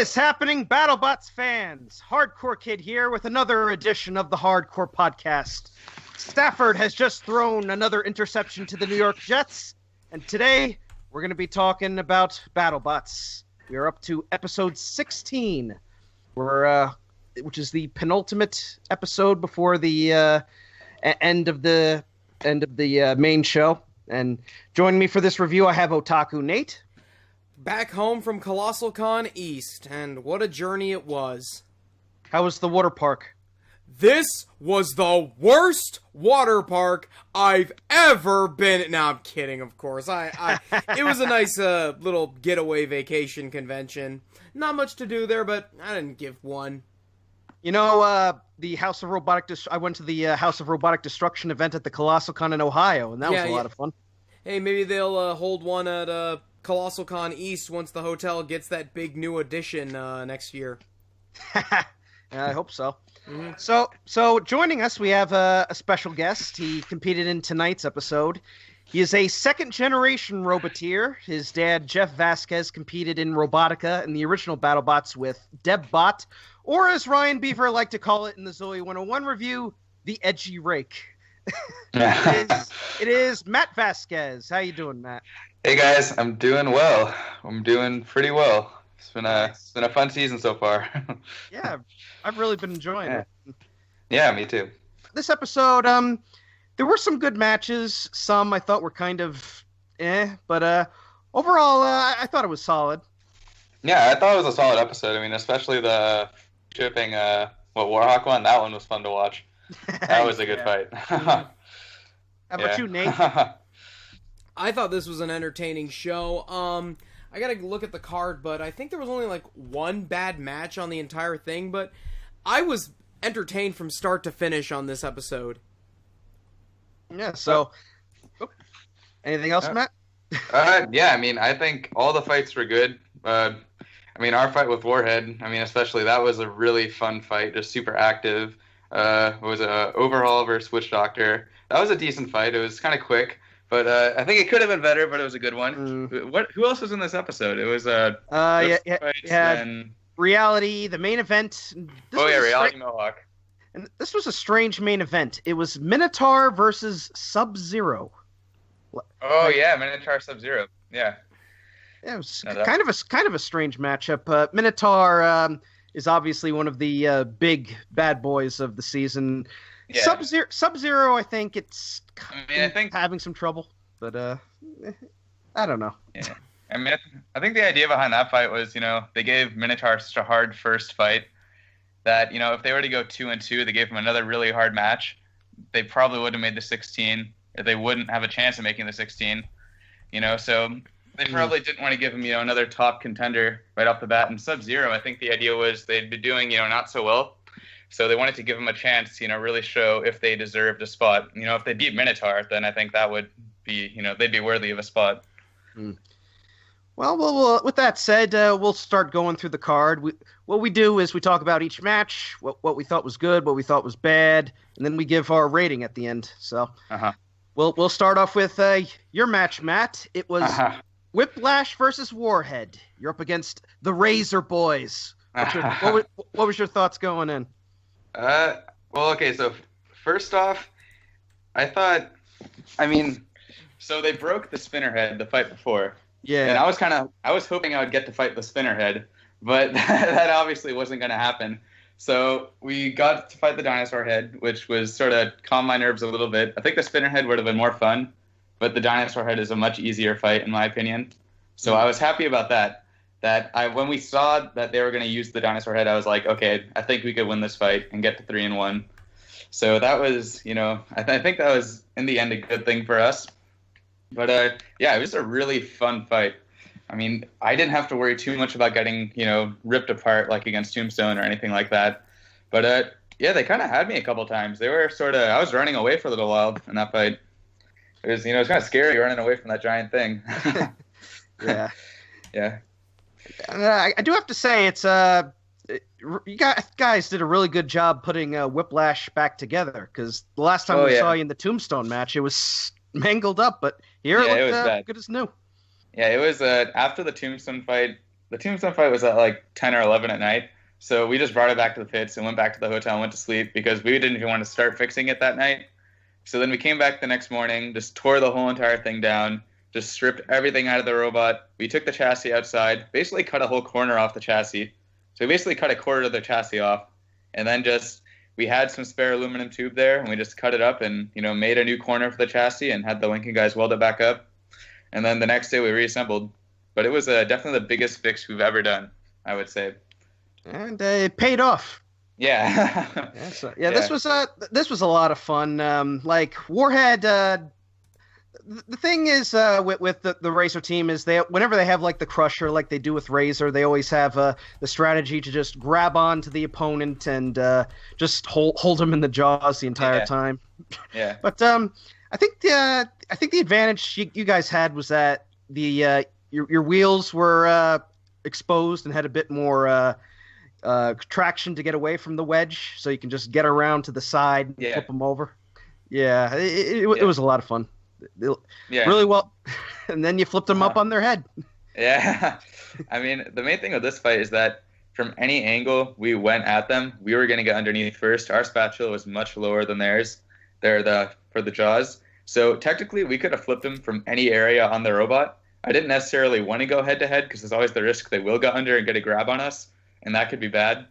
is happening, BattleBots fans? Hardcore Kid here with another edition of the Hardcore Podcast. Stafford has just thrown another interception to the New York Jets, and today we're going to be talking about BattleBots. We are up to episode 16, which is the penultimate episode before the end of the main show. And joining me for this review, I have Otaku Nate. Back home from Colossal Con East, and what a journey it was. How was the water park? This was the worst water park I've ever been. No, I'm kidding, of course. It was a nice little getaway vacation convention. Not much to do there, but I didn't give one. You know, the House of Robotic I went to the House of Robotic Destruction event at the Colossal Con in Ohio, and that was a lot of fun. Hey, maybe they'll hold one at Colossal Con East once the hotel gets that big new addition next year. Yeah, I hope so. Mm-hmm. So joining us, we have a special guest. He competed in tonight's episode. He is a second-generation Roboteer. His dad, Jeff Vasquez, competed in Robotica in the original BattleBots with DebBot, or as Ryan Beaver liked to call it in the Zoe 101 review, the Edgy Rake. It is Matt Vasquez. How you doing, Matt? Hey guys, I'm doing well. I'm doing pretty well. It's been a fun season so far. Yeah, I've really been enjoying it. Yeah, me too. This episode, there were some good matches. Some I thought were kind of but overall, I thought it was solid. Yeah, I thought it was a solid episode. I mean, especially the shipping, Warhawk one. That one was fun to watch. That was a good fight. How about you, Nate? I thought this was an entertaining show. I gotta look at the card, but I think there was only like one bad match on the entire thing, but I was entertained from start to finish on this episode. Yeah, so anything else, Matt? Yeah, I mean, I think all the fights were good. I mean, our fight with Warhead, I mean, especially, that was a really fun fight, just super active. It was a Overhaul versus Witchdoctor. That was a decent fight. It was kind of quick. But I think it could have been better, but it was a good one. Who else was in this episode? It was Reality, the main event. Reality Mohawk. And this was a strange main event. It was Minotaur versus Sub-Zero. Minotaur Sub-Zero. Yeah. Yeah, it was kind of a strange matchup. Minotaur is obviously one of the big bad boys of the season. Yeah. Sub-Zero, I think I think having some trouble, but I don't know. Yeah. I mean, I think the idea behind that fight was, they gave Minotaur such a hard first fight that, if they were to go 2-2, they gave him another really hard match. They probably would have made the 16, or they wouldn't have a chance of making the 16. So they probably didn't want to give him, another top contender right off the bat. And Sub-Zero, I think the idea was they'd be doing, not so well. So they wanted to give him a chance, really show if they deserved a spot. If they beat Minotaur, then I think that would be, they'd be worthy of a spot. Well, with that said, we'll start going through the card. What we do is we talk about each match, what we thought was good, what we thought was bad, and then we give our rating at the end. So we'll start off with your match, Matt. It was Whiplash versus Warhead. You're up against the Razor Boys. What was your thoughts going in? So first off, so they broke the spinnerhead the fight before. Yeah. And I was hoping I would get to fight the spinnerhead, but that obviously wasn't going to happen. So we got to fight the dinosaur head, which was sort of calm my nerves a little bit. I think the spinnerhead would have been more fun, but the dinosaur head is a much easier fight in my opinion. So I was happy about that. When we saw that they were going to use the dinosaur head, I was like, okay, I think we could win this fight and get to 3-1. So that was, I think that was in the end a good thing for us. But it was a really fun fight. I mean, I didn't have to worry too much about getting, ripped apart like against Tombstone or anything like that. But they kind of had me a couple times. They were I was running away for a little while in that fight. It was, it was kind of scary running away from that giant thing. Yeah. Yeah. I do have to say you guys did a really good job putting Whiplash back together, because the last time we saw you in the Tombstone match, it was mangled up, but here it looked good as new. Yeah, it was after the Tombstone fight. the tombstone fight was at like 10 or 11 at night. So we just brought it back to the pits and went back to the hotel and went to sleep because we didn't even want to start fixing it that night. So then we came back the next morning, just tore the whole entire thing down, just stripped everything out of the robot. We took the chassis outside, basically cut a whole corner off the chassis. So we basically cut a quarter of the chassis off, and then we had some spare aluminum tube there, and we just cut it up and, made a new corner for the chassis and had the Lincoln guys weld it back up. And then the next day we reassembled. But it was definitely the biggest fix we've ever done, I would say. And it paid off. Yeah. Yeah. This was a lot of fun. Like Warhead, the thing is with the Racer team is whenever they have like the Crusher, like they do with Razor, they always have the strategy to just grab on to the opponent and just hold him in the jaws the entire time. Yeah. But I think the advantage you guys had was that your wheels were exposed and had a bit more traction to get away from the wedge, so you can just get around to the side and flip them over. Yeah, it was a lot of fun. Really well. And then you flipped them up on their head. Yeah. I mean, the main thing with this fight is that from any angle we went at them, we were going to get underneath first. Our spatula was much lower than theirs. They're for the jaws. So technically, we could have flipped them from any area on the robot. I didn't necessarily want to go head-to-head because there's always the risk they will go under and get a grab on us, and that could be bad.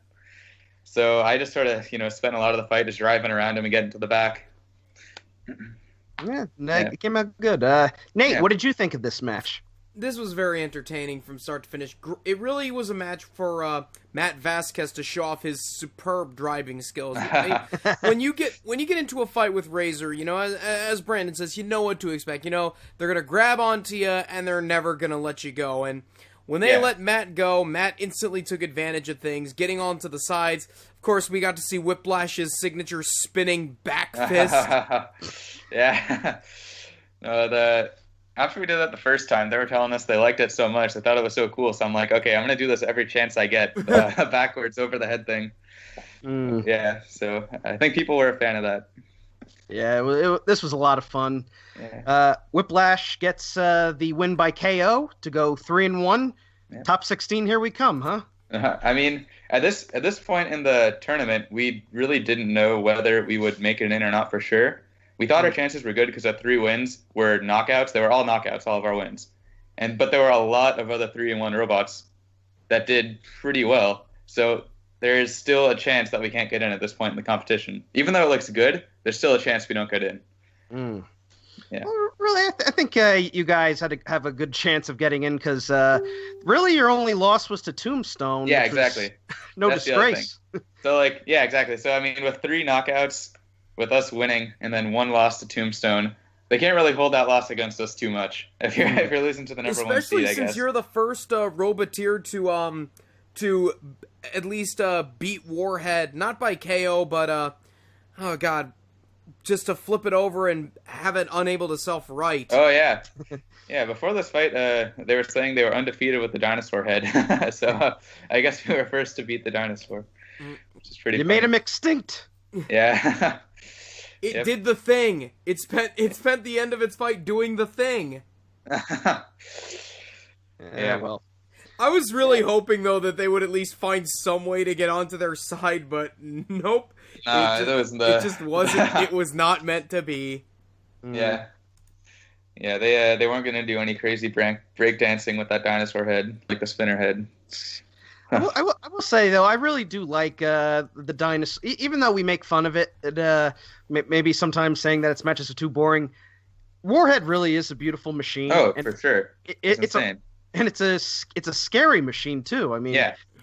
So I just sort of, spent a lot of the fight just driving around him and getting to the back. Yeah, it came out good. Nate, what did you think of this match? This was very entertaining from start to finish. It really was a match for Matt Vasquez to show off his superb driving skills. When you get into a fight with Razor, as Brandon says, you know what to expect. They're gonna grab onto you and they're never gonna let you go. And when they let Matt go, Matt instantly took advantage of things, getting onto the sides. Of course, we got to see Whiplash's signature spinning back fist. Yeah. After we did that the first time, they were telling us they liked it so much. They thought it was so cool. So I'm like, okay, I'm going to do this every chance I get. Backwards over the head thing. Yeah, so I think people were a fan of that. Yeah, this was a lot of fun. Yeah. Whiplash gets the win by KO to go 3-1. Yeah. Top 16, here we come, huh? I mean, at this point in the tournament, we really didn't know whether we would make it in or not for sure. We thought our chances were good because our 3 wins were knockouts. They were all knockouts, all of our wins. But there were a lot of other 3-1 robots that did pretty well. So there is still a chance that we can't get in at this point in the competition. Even though it looks good, there's still a chance we don't get in. Yeah. Well, really, I think you guys have a good chance of getting in because really your only loss was to Tombstone. Yeah, exactly. No disgrace. So, exactly. So, I mean, with 3 knockouts, with us winning, and then 1 loss to Tombstone, they can't really hold that loss against us too much if you're losing to the number 1 seed, I guess. Especially since you're the first Roboteer to at least beat Warhead, not by KO, but oh god, just to flip it over and have it unable to self-right. Oh yeah, yeah. Before this fight, they were saying they were undefeated with the dinosaur head, so I guess we were first to beat the dinosaur, which is pretty. You made him extinct. Yeah. It did the thing. It spent the end of its fight doing the thing. Yeah, well. I was really hoping, though, that they would at least find some way to get onto their side, but nope. It just wasn't. It was not meant to be. Yeah. Yeah, they weren't going to do any crazy break dancing with that dinosaur head, like the spinner head. I will say, though, I really do like the dinosaur. Even though we make fun of it, maybe sometimes saying that its matches are too boring, Warhead really is a beautiful machine. Oh, for sure. It's insane. It's a scary machine, too. I mean,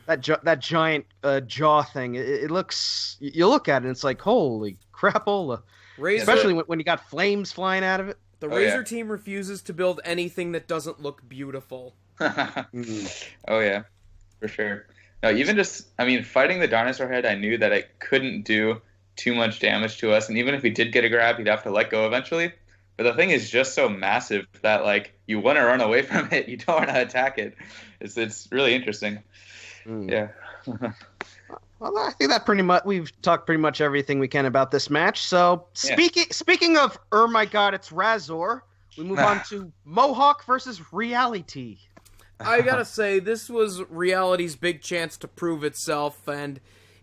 that giant jaw thing, it looks... You look at it, and it's like, holy crapola. Especially when you got flames flying out of it. The Razor team refuses to build anything that doesn't look beautiful. Oh, yeah. For sure. No, even just, I mean, fighting the dinosaur head, I knew that it couldn't do too much damage to us. And even if we did get a grab, he'd have to let go eventually. But the thing is just so massive that, you want to run away from it. You don't want to attack it. It's really interesting. Yeah. Well, I think that pretty much, we've talked pretty much everything we can about this match. So, speaking of, my God, it's Razor, we move on to Mohawk versus Reality. I gotta say, this was Reality's big chance to prove itself, and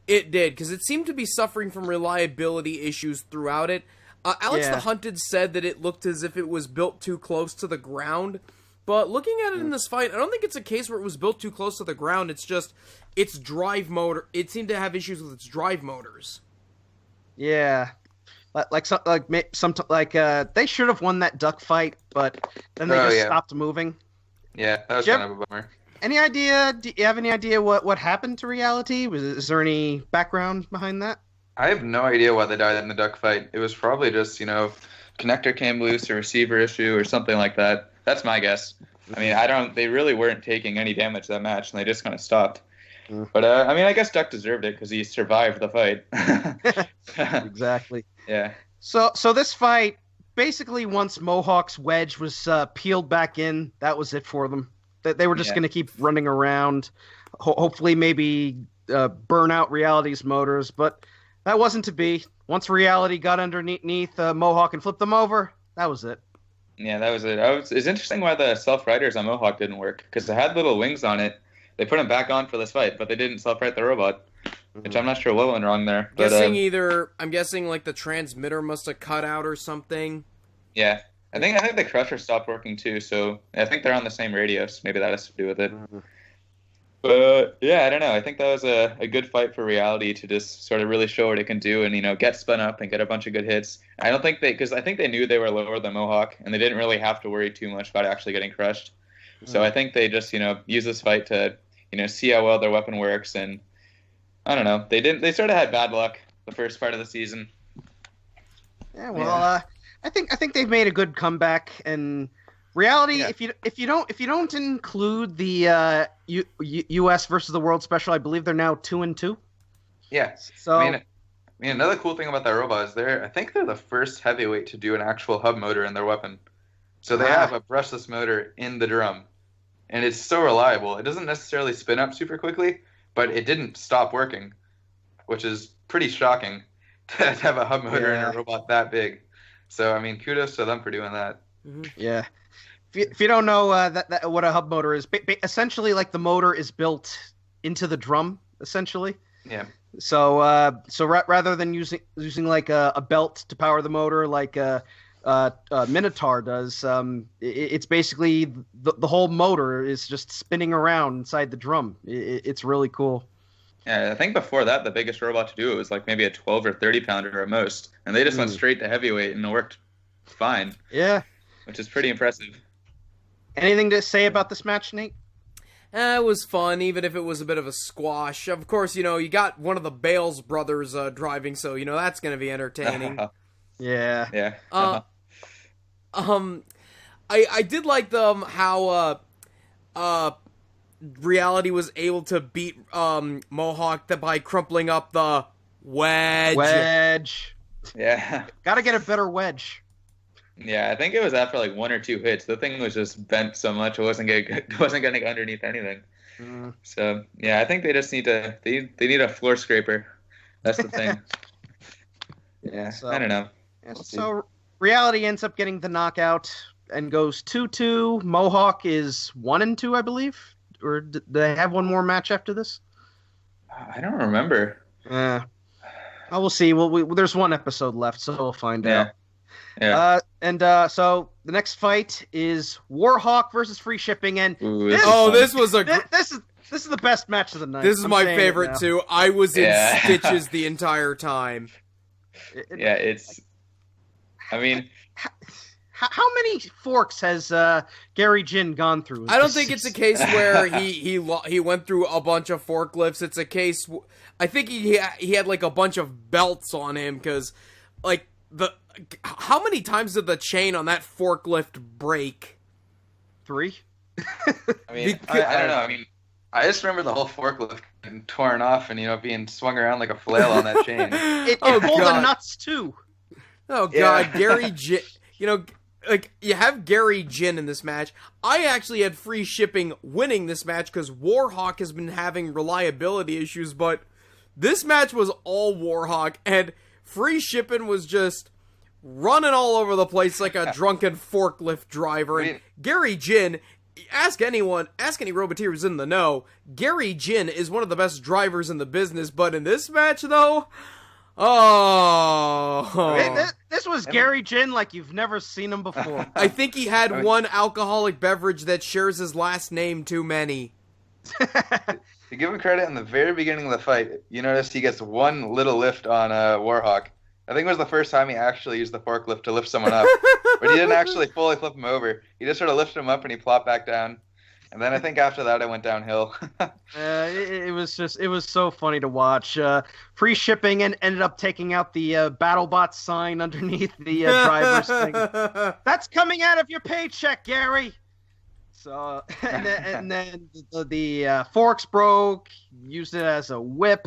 it did, because it seemed to be suffering from reliability issues throughout it. Alex the Hunted said that it looked as if it was built too close to the ground, but looking at it in this fight, I don't think it's a case where it was built too close to the ground. It's just its drive motor. It seemed to have issues with its drive motors. Yeah, they should have won that duck fight, but then they stopped moving. Yeah, that was kind of a bummer. Any idea? Do you have any idea what happened to Reality? Is there any background behind that? I have no idea why they died in the duck fight. It was probably just, connector came loose, a receiver issue, or something like that. That's my guess. I mean, they really weren't taking any damage that match, and they just kind of stopped. But, I guess Duck deserved it because he survived the fight. Exactly. Yeah. So this fight, basically once Mohawk's wedge was peeled back in, that was it for them. They were just going to keep running around, hopefully maybe burn out Reality's motors, but that wasn't to be. Once Reality got underneath Mohawk and flipped them over, that was it. Yeah, that was it. It's interesting why the self-riders on Mohawk didn't work, because it had little wings on it. They put them back on for this fight, but they didn't self-ride the robot, which I'm not sure what went wrong there. I'm guessing like the transmitter must have cut out or something. Yeah, I think the crusher stopped working too, so I think they're on the same radios. Maybe that has to do with it. But yeah, I don't know. I think that was a good fight for Reality to just sort of really show what it can do and get spun up and get a bunch of good hits. I think they knew they were lower than Mohawk and they didn't really have to worry too much about actually getting crushed. So I think they just use this fight to see how well their weapon works, and I don't know. They sort of had bad luck the first part of the season. Yeah, well, I think they've made a good comeback, and Reality. Yeah. If you don't include the U.S. versus the World Special, I believe they're now 2-2. Yeah. So I mean, another cool thing about that robot is I think they're the first heavyweight to do an actual hub motor in their weapon. So they have a brushless motor in the drum, and it's so reliable. It doesn't necessarily spin up super quickly, but it didn't stop working, which is pretty shocking to have a hub motor in a robot that big. So, I mean, kudos to them for doing that. Yeah. If you don't know that what a hub motor is, essentially like the motor is built into the drum, essentially. Yeah. So rather than using like a belt to power the motor, like Minotaur does, it's basically the whole motor is just spinning around inside the drum. It's really cool. Yeah, I think before that, the biggest robot to do it was like maybe a 12 or 30 pounder at most, and they just went straight to heavyweight and it worked fine. Yeah, which is pretty impressive. Anything to say about this match, Nate? It was fun, even if it was a bit of a squash. Of course, you got one of the Bales brothers driving, so that's going to be entertaining. Yeah. Yeah. I did like how Reality was able to beat Mohawk by crumpling up the wedge. Yeah. Gotta get a better wedge. Yeah, I think it was after like one or two hits. The thing was just bent so much it wasn't getting underneath anything. So yeah, I think they just need they need a floor scraper. That's the thing. Yeah, so, I don't know. So Reality ends up getting the knockout and goes 2-2. Mohawk is 1-2, I believe. Or do they have one more match after this? I don't remember. We'll see. There's one episode left, so we'll find out. Yeah. So the next fight is Warhawk versus Freeshipping, and this is the best match of the night. This is my favorite too. I was in stitches the entire time. I mean, how many forks has Gary Jin gone through? I don't think it's a case where he went through a bunch of forklifts. It's a case. I think he had like a bunch of belts on him because, like how many times did the chain on that forklift break? 3. I mean, I don't know. I mean, I just remember the whole forklift getting torn off and being swung around like a flail on that chain. It pulled the nuts too. Oh God, Gary Jin. Like you have Gary Jin in this match. I actually had Freeshipping winning this match because Warhawk has been having reliability issues, but this match was all Warhawk, and Freeshipping was just running all over the place like a drunken forklift driver. And Gary Jin, ask any Roboteer who's in the know, Gary Jin is one of the best drivers in the business, but in this match, though, this was Gary Jin like you've never seen him before. I think he had one alcoholic beverage that shares his last name too many. To give him credit, in the very beginning of the fight, you notice he gets one little lift on Warhawk. I think it was the first time he actually used the forklift to lift someone up. But he didn't actually fully flip him over. He just sort of lifted him up and he plopped back down. And then I think after that it went downhill. It was so funny to watch. Freeshipping and ended up taking out the BattleBots sign underneath the driver's thing. That's coming out of your paycheck, Gary. So and then the forks broke. Used it as a whip.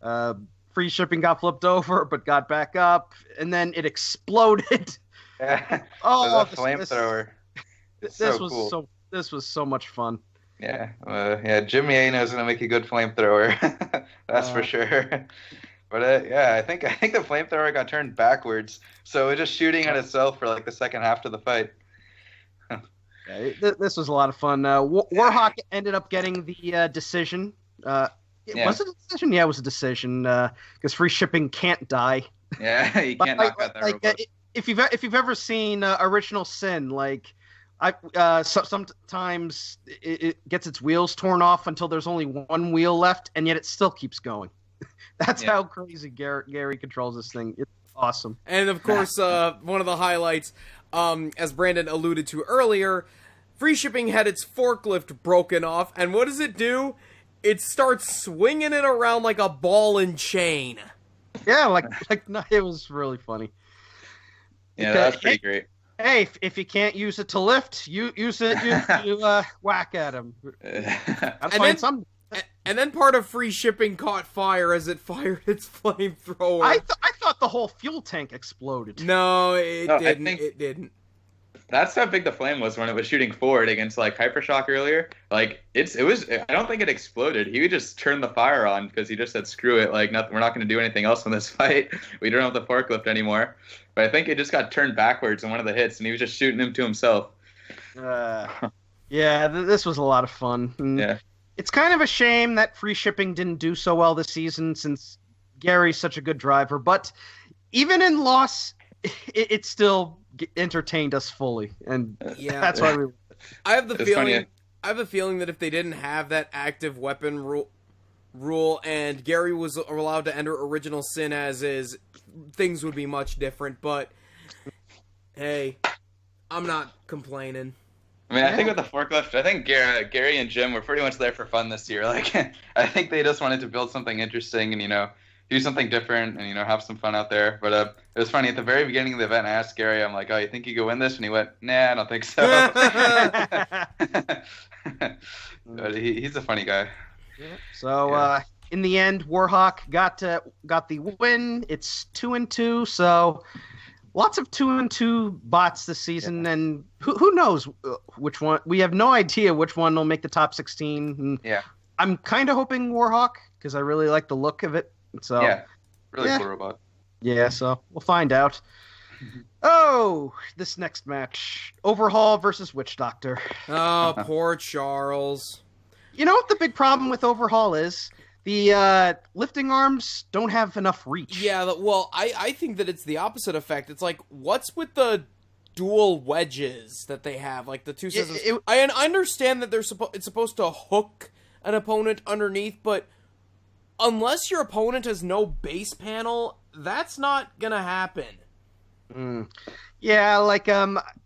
Freeshipping got flipped over, but got back up, and then it exploded. Oh, the flamethrower! This was cool. This was so much fun. Yeah, Jimmy A knows gonna make a good flamethrower. That's for sure. But I think the flamethrower got turned backwards, so it was just shooting at itself for like the second half of the fight. This was a lot of fun. Warhawk ended up getting the decision. Was it a decision? Yeah, it was a decision because Freeshipping can't die. Yeah, you can't knock out that robot. If you've ever seen Original Sin, like sometimes it gets its wheels torn off until there's only one wheel left, and yet it still keeps going. That's how crazy Gary controls this thing. It's awesome. And of course, one of the highlights, as Brandon alluded to earlier, Freeshipping had its forklift broken off, and what does it do? It starts swinging it around like a ball and chain. Yeah, it was really funny. Yeah, that's pretty great. Hey, if you can't use it to lift, you use it to whack at him. And then part of Freeshipping caught fire as it fired its flamethrower. I thought the whole fuel tank exploded. No, it didn't. It didn't. That's how big the flame was when it was shooting forward against like Hypershock earlier. Like it was. I don't think it exploded. He just turned the fire on because he just said, "Screw it! Like nothing. We're not going to do anything else in this fight. We don't have the forklift anymore." But I think it just got turned backwards in one of the hits, and he was just shooting him to himself. This was a lot of fun. Yeah. It's kind of a shame that Freeshipping didn't do so well this season since Gary's such a good driver. But even in loss, it still entertained us fully, and that's why we. I have the feeling that if they didn't have that active weapon rule, and Gary was allowed to enter Original Sin as is, things would be much different. But hey, I'm not complaining. I mean, I think with the forklift, I think Gary and Jim were pretty much there for fun this year. Like, I think they just wanted to build something interesting and, do something different and, have some fun out there. But it was funny. At the very beginning of the event, I asked Gary, I'm like, oh, you think you could win this? And he went, nah, I don't think so. But he's a funny guy. So, in the end, Warhawk got the win. It's 2-2, so... Lots of 2-2 bots this season, and who knows which one? We have no idea which one will make the top 16. And I'm kind of hoping Warhawk because I really like the look of it. So really cool robot. Yeah, so we'll find out. Oh, this next match: Overhaul versus Witchdoctor. Oh, poor Charles. You know what the big problem with Overhaul is? The lifting arms don't have enough reach. Yeah, well, I think that it's the opposite effect. It's like, what's with the dual wedges that they have? Like the two systems. I understand that it's supposed to hook an opponent underneath, but unless your opponent has no base panel, that's not gonna happen. Yeah, like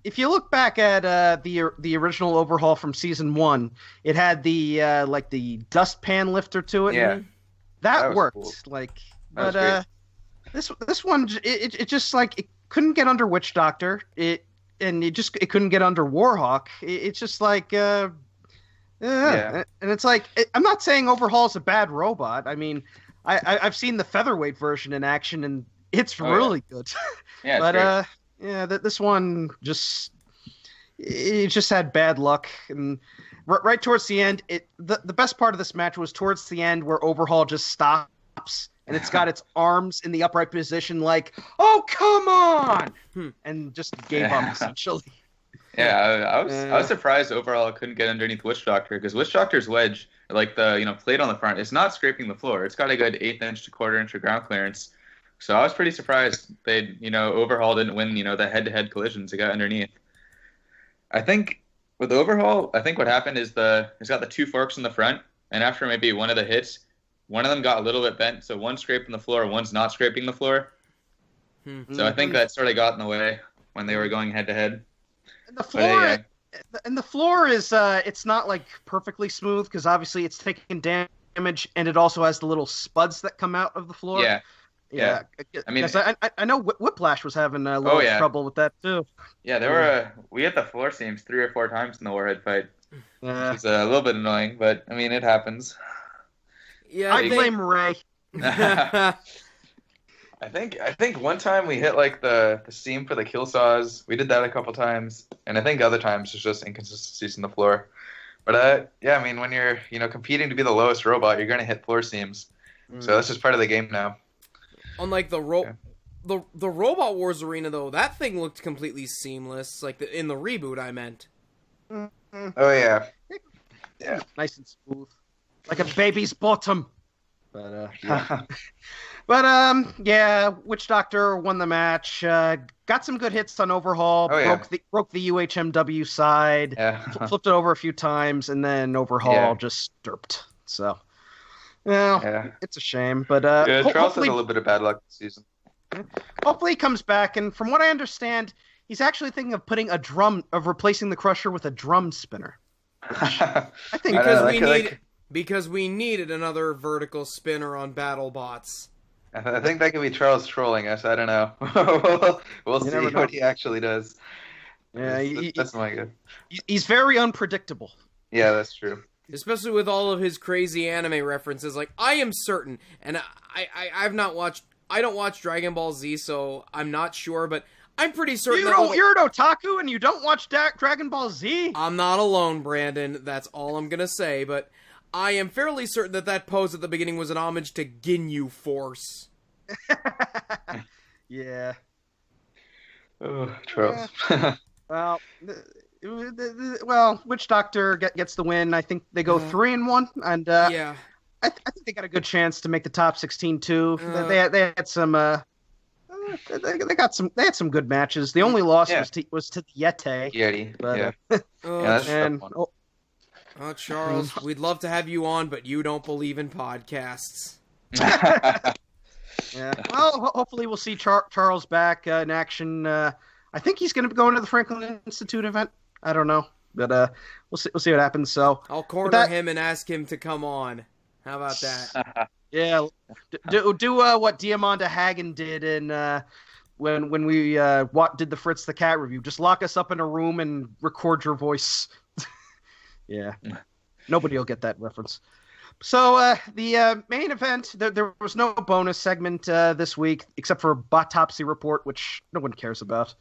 if you look back at the original Overhaul from season 1, it had the the dust pan lifter to it. Yeah, that worked. Cool. This one it just like it couldn't get under Witchdoctor. It couldn't get under Warhawk. It's just like and it's like I'm not saying Overhaul's a bad robot. I mean, I've seen the featherweight version in action and it's really good. Yeah, but great. This one just had bad luck, and right towards the end, the best part of this match was towards the end where Overhaul just stops and it's got its arms in the upright position, like, oh come on, and just gave up essentially. Yeah, I was surprised Overhaul couldn't get underneath Witchdoctor, because Witchdoctor's wedge, like the plate on the front, it's not scraping the floor. It's got a good 1/8 inch to 1/4 inch of ground clearance. So I was pretty surprised Overhaul didn't win, the head-to-head collisions. It got underneath. I think with Overhaul, what happened is it's got the 2 forks in the front, and after maybe one of the hits, one of them got a little bit bent, so one's scraping the floor, one's not scraping the floor. Mm-hmm. So I think that sort of got in the way when they were going head-to-head. And the floor is it's not like perfectly smooth, because obviously it's taking damage, and it also has the little spuds that come out of the floor. Yeah. I mean, I know Whiplash was having a little trouble with that too. Yeah, we hit the floor seams 3 or 4 times in the Warhead fight. Which is a little bit annoying, but I mean, it happens. Yeah, I blame Ray. I think one time we hit like the seam for the kill saws. We did that a couple times, and I think other times it's just inconsistencies in the floor. But I mean, when you're competing to be the lowest robot, you're gonna hit floor seams. So that's just part of the game now. Unlike the Robot Wars arena, though, that thing looked completely seamless. Like in the reboot, I meant. Oh yeah. Nice and smooth, like a baby's bottom. But yeah. Witchdoctor won the match. Got some good hits on Overhaul. Broke the UHMW side. Yeah. Flipped it over a few times, and then Overhaul just derped. So, it's a shame. But Charles had a little bit of bad luck this season. Hopefully he comes back, and from what I understand, he's actually thinking of replacing the Crusher with a drum spinner. I think because we needed another vertical spinner on BattleBots. I think that could be Charles trolling us. I don't know. we'll see what he actually does. Yeah, that's my good. He's very unpredictable. Yeah, that's true. Especially with all of his crazy anime references. Like, I am certain, and I don't watch Dragon Ball Z, so I'm not sure, but I'm pretty certain you're an otaku and you don't watch Dragon Ball Z? I'm not alone, Brandon. That's all I'm gonna say, but I am fairly certain that pose at the beginning was an homage to Ginyu Force. Yeah. Oh, Charles. Well, Witchdoctor gets the win. I think they go 3-1, and I think they got a good chance to make the top 16 too. They had some. They had some good matches. The only loss was to the Yeti. But, that's a tough one. Oh, Charles, we'd love to have you on, but you don't believe in podcasts. Yeah. Well, hopefully we'll see Charles back in action. I think he's going to go into the Franklin Institute event. I don't know, but we'll see what happens. So I'll corner him and ask him to come on. How about that? Yeah. Do what Diamanda Hagen did in when we did the Fritz the Cat review. Just lock us up in a room and record your voice. Yeah. Nobody will get that reference. So the main event, there was no bonus segment this week except for Botopsy Report, which no one cares about.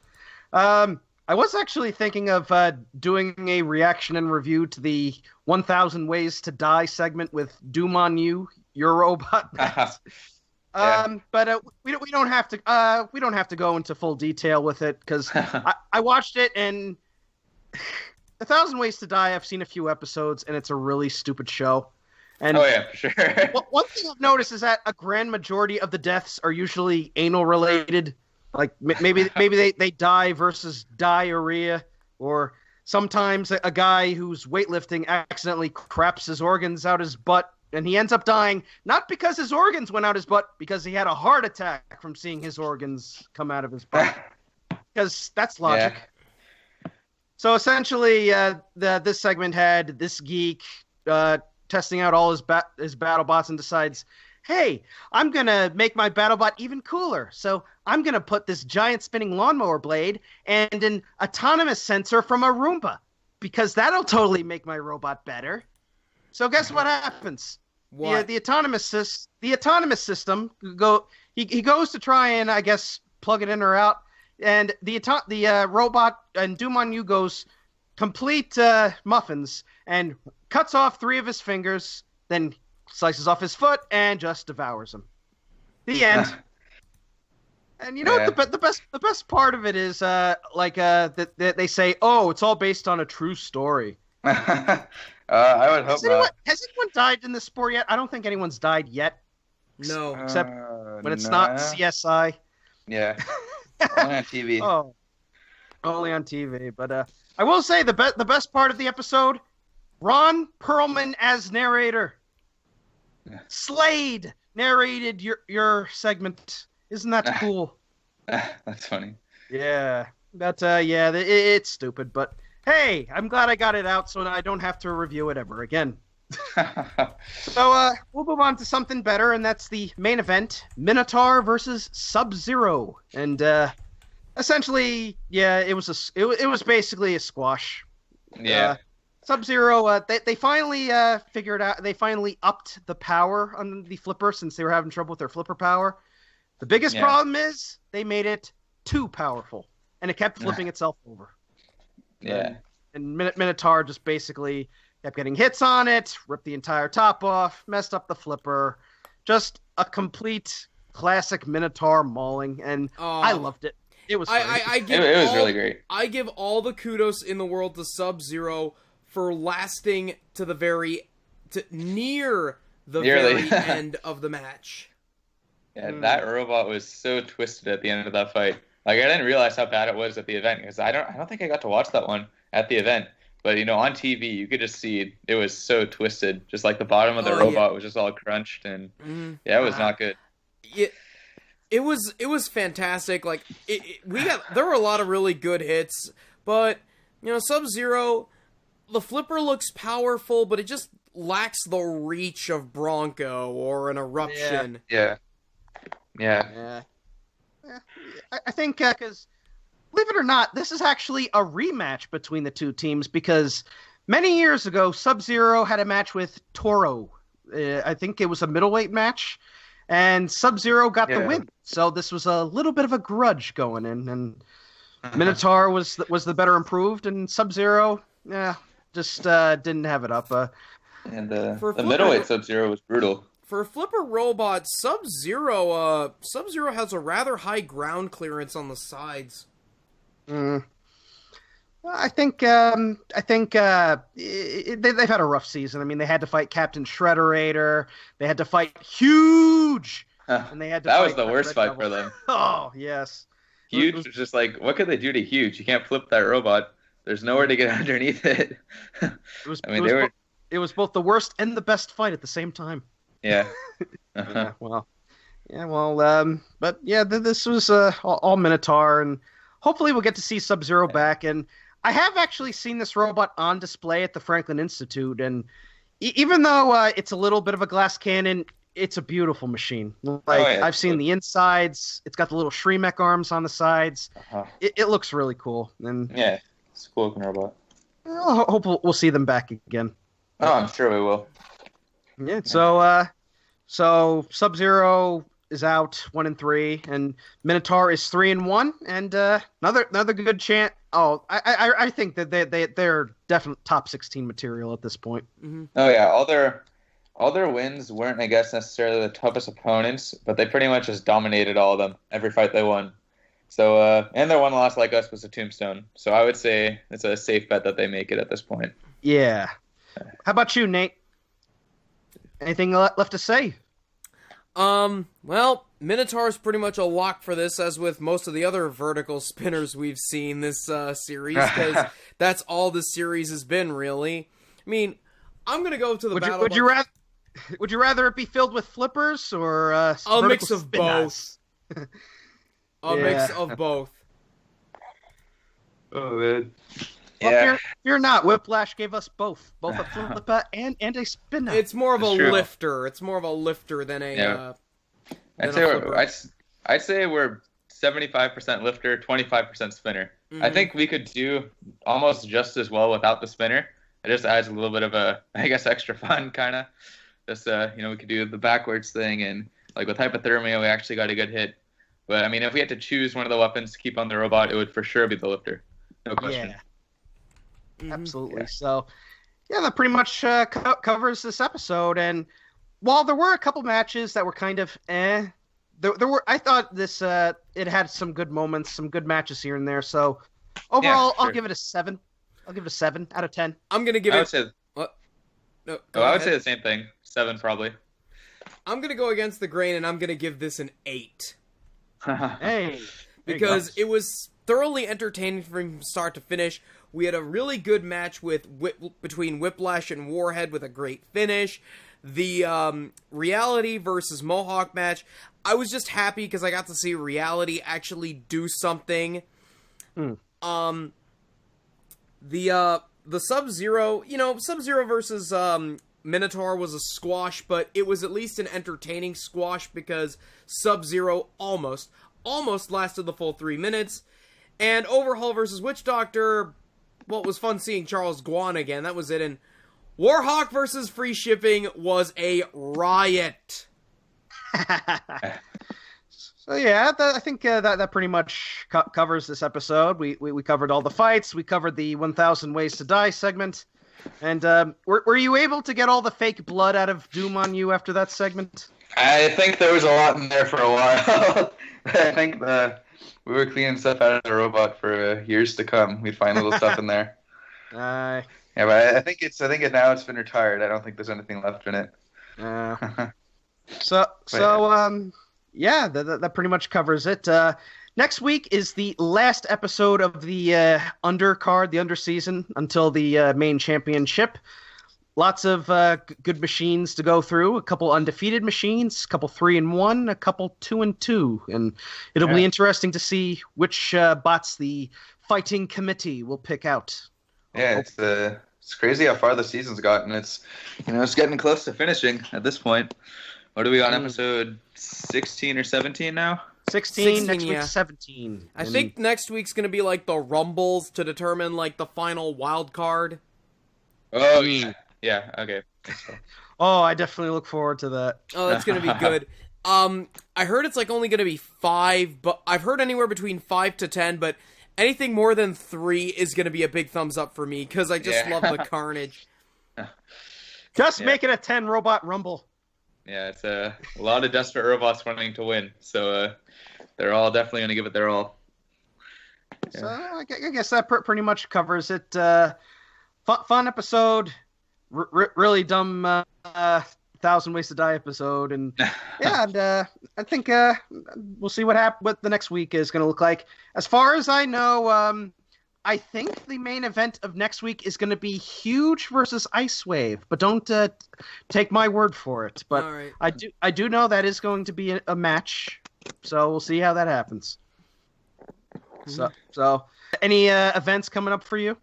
I was actually thinking of doing a reaction and review to the 1,000 Ways to Die segment with Doom on You, Your Robot. But we don't have to go into full detail with it because I watched it, and 1,000 Ways to Die, I've seen a few episodes, and it's a really stupid show. And for sure. One thing I've noticed is that a grand majority of the deaths are usually anal related. Like maybe they die versus diarrhea, or sometimes a guy who's weightlifting accidentally craps his organs out his butt, and he ends up dying not because his organs went out his butt, because he had a heart attack from seeing his organs come out of his butt. Because that's logic. Yeah. So essentially, this segment had this geek testing out all his BattleBots and decides, hey, I'm going to make my BattleBot even cooler. So I'm going to put this giant spinning lawnmower blade and an autonomous sensor from a Roomba, because that'll totally make my robot better. So guess what happens? What? The autonomous system he goes to try and, I guess, plug it in or out, and the robot and Doom on You goes complete muffins and cuts off 3 of his fingers, then slices off his foot and just devours him. The end. And you know what the best part of it is that they say, oh, it's all based on a true story. I would hope not. Has anyone died in this sport yet? I don't think anyone's died yet. No. Except when it's not CSI. Yeah. Only on TV. Oh, only on TV. But I will say the best part of the episode, Ron Perlman as narrator. Slade narrated your segment. Isn't that cool? That's funny. Yeah. It's stupid, but hey, I'm glad I got it out so I don't have to review it ever again. So we'll move on to something better, and that's the main event, Minotaur versus Sub-Zero. And essentially, yeah, it was basically a squash. Yeah. Sub-Zero, they finally figured out, they finally upped the power on the flipper since they were having trouble with their flipper power. The biggest problem is they made it too powerful, and it kept flipping itself over. Yeah. And Minotaur just basically kept getting hits on it, ripped the entire top off, messed up the flipper. Just a complete classic Minotaur mauling, and I loved it. It was funny. It was really great. I give all the kudos in the world to Sub-Zero for lasting to near the very end of the match. Yeah, that robot was so twisted at the end of that fight. Like, I didn't realize how bad it was at the event, because I don't think I got to watch that one at the event. But, on TV, you could just see it was so twisted. Just like the bottom of the robot was just all crunched, and it was not good. It was fantastic. Like, there were a lot of really good hits, but, Sub-Zero, the flipper looks powerful, but it just lacks the reach of Bronco or an Eruption. Yeah. I think because, believe it or not, this is actually a rematch between the two teams because many years ago, Sub-Zero had a match with Toro. I think it was a middleweight match, and Sub-Zero got the win. So this was a little bit of a grudge going in, and Minotaur was the better improved, and Sub-Zero, just didn't have it up. And the middleweight Sub-Zero was brutal. For a flipper robot, Sub-Zero has a rather high ground clearance on the sides. I think they've had a rough season. I mean, they had to fight Captain Shredderator. They had to fight Huge, and they had to. That was the worst fight for them. Oh yes, Huge was just like, what could they do to Huge? You can't flip that robot. There's nowhere to get underneath it. It was both the worst and the best fight at the same time. Yeah. But this was all Minotaur, and hopefully we'll get to see Sub-Zero back. And I have actually seen this robot on display at the Franklin Institute, and even though it's a little bit of a glass cannon, it's a beautiful machine. I've seen the insides. It's got the little Shremek arms on the sides. It looks really cool. And yeah, it's a cool looking robot. I hope we'll see them back again. Oh, I'm sure we will. Yeah, so Sub-Zero is out 1-3, and Minotaur is 3-1, and another good chance. Oh, I think that they're definitely top 16 material at this point. Mm-hmm. Oh yeah, all their wins weren't, I guess, necessarily the toughest opponents, but they pretty much just dominated all of them every fight they won. So and their one loss, like us, was a tombstone. So I would say it's a safe bet that they make it at this point. Yeah. How about you, Nate? Anything left to say? Well, Minotaur is pretty much a lock for this, as with most of the other vertical spinners we've seen this series, because that's all this series has been, really. I mean, I'm gonna go to the battle. Would you rather it be filled with flippers or a mix of both? Mix of both. Oh man. Well, fear not. Whiplash gave us both a flipper and a spinner. It's more of a lifter. It's more of a lifter than a. I'd say we're 75% lifter, 25% spinner. Mm-hmm. I think we could do almost just as well without the spinner. It just adds a little bit of extra fun, kind of. Just we could do the backwards thing, and like with hypothermia, we actually got a good hit. But I mean, if we had to choose one of the weapons to keep on the robot, it would for sure be the lifter. No question. Yeah. Absolutely. Yeah. So, that pretty much covers this episode. And while there were a couple matches that were kind of there were. I thought this it had some good moments, some good matches here and there. So overall, sure. I'll give it a 7. I'll give it a 7 out of 10. I'm gonna give I it. would say, What? No, I would say the same thing. 7 probably. I'm gonna go against the grain, and I'm gonna give this an 8 Hey, because it was thoroughly entertaining from start to finish. We had a really good match between Whiplash and Warhead with a great finish. The Reality versus Mohawk match, I was just happy because I got to see Reality actually do something. The Sub-Zero, Sub-Zero versus Minotaur was a squash, but it was at least an entertaining squash because Sub-Zero almost lasted the full 3 minutes. And Overhaul versus Witchdoctor, well, it was fun seeing Charles Guan again. That was it. And Warhawk versus Freeshipping was a riot. So yeah, I think that pretty much covers this episode. We covered all the fights. We covered the 1,000 Ways to Die segment. And were you able to get all the fake blood out of Doom on you after that segment? I think there was a lot in there for a while. I think we were cleaning stuff out of the robot for years to come. We'd find little stuff in there. Yeah, but I think now it's been retired. I don't think there's anything left in it. Yeah, that pretty much covers it. Next week is the last episode of the undercard, the underseason, until the main championship. Lots of good machines to go through. A couple undefeated machines, a couple 3-1, a couple 2-2, and it'll be interesting to see which bots the fighting committee will pick out. Yeah, it's crazy how far the season's gotten. It's getting close to finishing at this point. What are we on, episode 16 or 17 now? 16, next week 17. I think next week's going to be like the Rumbles to determine like the final wild card. Oh, yeah. Yeah, okay. Oh, I definitely look forward to that. Oh, that's going to be good. I heard it's like only going to be 5, but I've heard anywhere between 5 to 10, but anything more than 3 is going to be a big thumbs up for me because I just love the carnage. Just make it a 10 robot rumble. Yeah, it's a lot of desperate robots wanting to win, so they're all definitely going to give it their all. Yeah. So I guess that pretty much covers it. Fun episode, really dumb 1,000 Ways to Die episode, and I think we'll see what the next week is going to look like. As far as I know, I think the main event of next week is going to be Huge versus Ice Wave, but don't take my word for it. But right. I do know that is going to be a match, so we'll see how that happens. So any events coming up for you?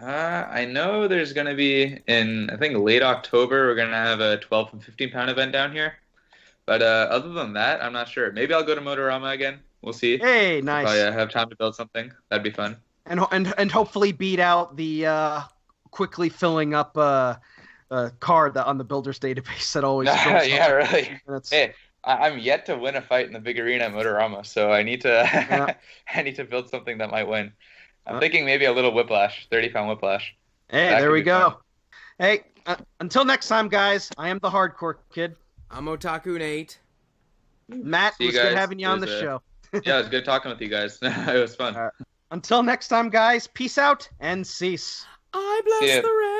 I know there's going to be in, I think, late October, we're going to have a 12 and 15 pound event down here. But other than that, I'm not sure. Maybe I'll go to Motorama again. We'll see. Hey, nice. If I have time to build something. That'd be fun. And hopefully beat out the quickly filling up card on the builder's database that always yeah, really. Hey, I'm yet to win a fight in the big arena at Motorama, so I need to I need to build something that might win. I'm thinking maybe a little Whiplash, 30-pound Whiplash. Hey, there we go. Fun. Hey, until next time, guys, I am the Hardcore Kid. I'm Otaku Nate. Matt, it was good having you on the show. Yeah, it was good talking with you guys. It was fun. Until next time, guys, peace out and cease. I bless the rain.